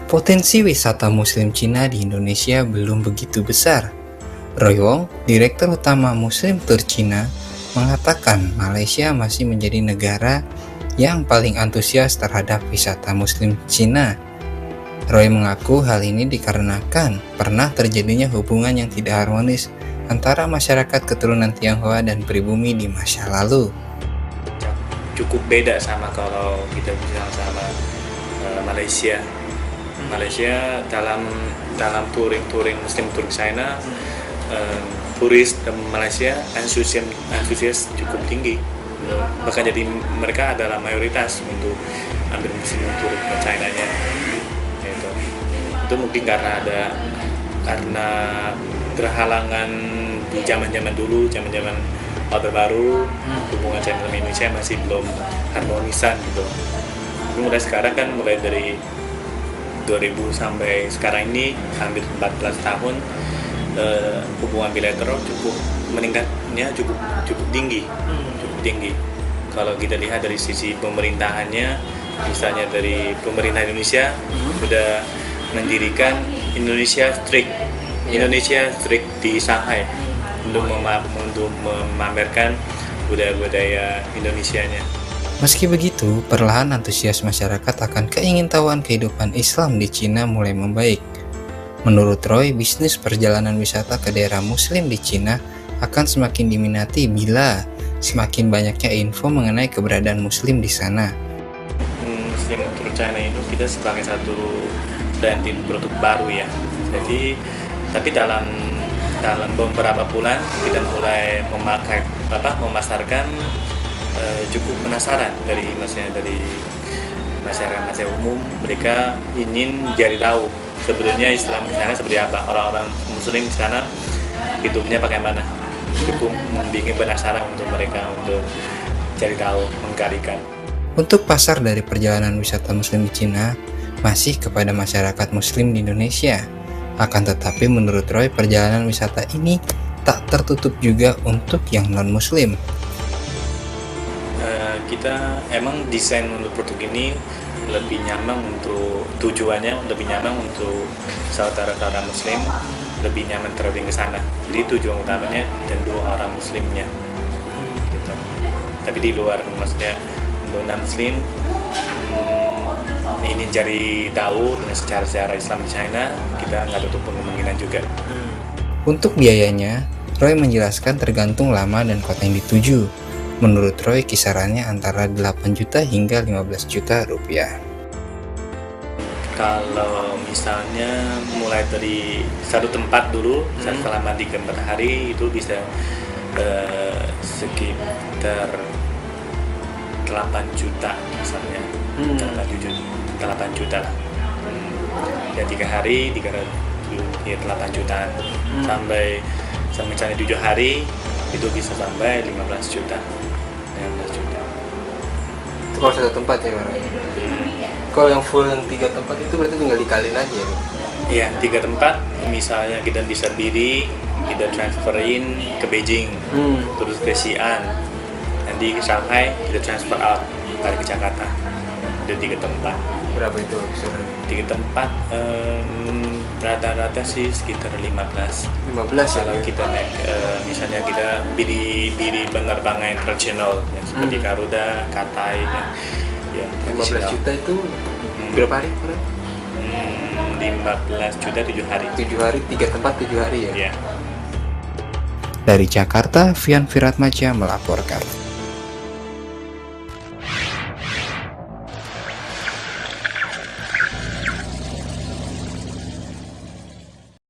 Potensi wisata Muslim Cina di Indonesia belum begitu besar. Roy Wong, Direktur Utama Muslim Tour Cina, mengatakan Malaysia masih menjadi negara yang paling antusias terhadap wisata Muslim Cina. Roy mengaku hal ini dikarenakan pernah terjadinya hubungan yang tidak harmonis antara masyarakat keturunan Tionghoa dan pribumi di masa lalu. Cukup beda sama kalau kita bilang sama Malaysia. Malaysia dalam touring Muslim Tour China, turis Malaysia antusias cukup tinggi. Bahkan jadi mereka adalah mayoritas untuk ambil Muslim Tour ke China-nya. Itu mungkin karena terhalangan di zaman dulu, zaman Orde Baru, hubungan China dan Indonesia masih belum harmonisan gitu. Tapi mulai sekarang kan, mulai dari 2000 sampai sekarang ini hampir 14 tahun, hubungan bilateral meningkatnya cukup tinggi. Kalau kita lihat dari sisi pemerintahannya, misalnya dari pemerintah Indonesia sudah mendirikan Indonesia Street di Shanghai untuk memamerkan budaya Indonesianya. Meski begitu, perlahan antusias masyarakat akan keingintahuan kehidupan Islam di Cina mulai membaik. Menurut Roy, bisnis perjalanan wisata ke daerah Muslim di Cina akan semakin diminati bila semakin banyaknya info mengenai keberadaan Muslim di sana. Muslim Tour China itu kita sebagai satu branding produk baru ya. Jadi, tapi dalam beberapa bulan kita mulai memasarkan. Cukup penasaran dari masyarakat umum. Mereka ingin cari tahu sebenarnya Islam di sana seperti apa, orang-orang Muslim di sana hidupnya bagaimana. Cukup membuat penasaran untuk mereka untuk cari tahu, menggalikan. Untuk pasar dari perjalanan wisata Muslim di Cina masih kepada masyarakat Muslim di Indonesia. Akan tetapi menurut Roy, perjalanan wisata ini tak tertutup juga untuk yang non-Muslim. Kita emang desain untuk produk ini lebih nyaman untuk saudara-saudara Muslim, lebih nyaman traveling ke sana. Jadi tujuan utamanya tentu orang Muslimnya. Gitu. Tapi di luar, maksudnya untuk non-Muslim ini cari tahu dengan secara Islam di China, kita nggak tutup kemungkinan juga. Untuk biayanya, Roy menjelaskan tergantung lama dan kota yang dituju. Menurut Roy, kisarannya antara 8 juta hingga 15 juta rupiah. Kalau misalnya mulai dari satu tempat dulu, selama 3-4 hari itu bisa sekitar 8 juta misalnya, 8 juta lah. Ya 3 hari, 8 jutaan. Sampai misalnya 7 hari itu bisa sampai 15 juta. Itu kalau satu tempat ya, Bang? Kalau yang full yang 3 tempat itu berarti tinggal dikaliin aja ya? Iya, 3 tempat misalnya kita bisa beli, kita transferin ke Beijing, terus ke Xi'an, nanti ke Shanghai kita transfer out balik ke Jakarta. Ada 3 tempat. Berapa itu kisaran? 3 tempat rata-rata sih sekitar 15 ya? Kalau kita naik misalnya kita beli penerbangan internasional yang seperti Garuda, Cathay ya 15 juta itu berapa hari? 15 juta 7 hari. 7 hari, 3 tempat 7 hari ya? Iya. Dari Jakarta, Vian Viratmaja melaporkan.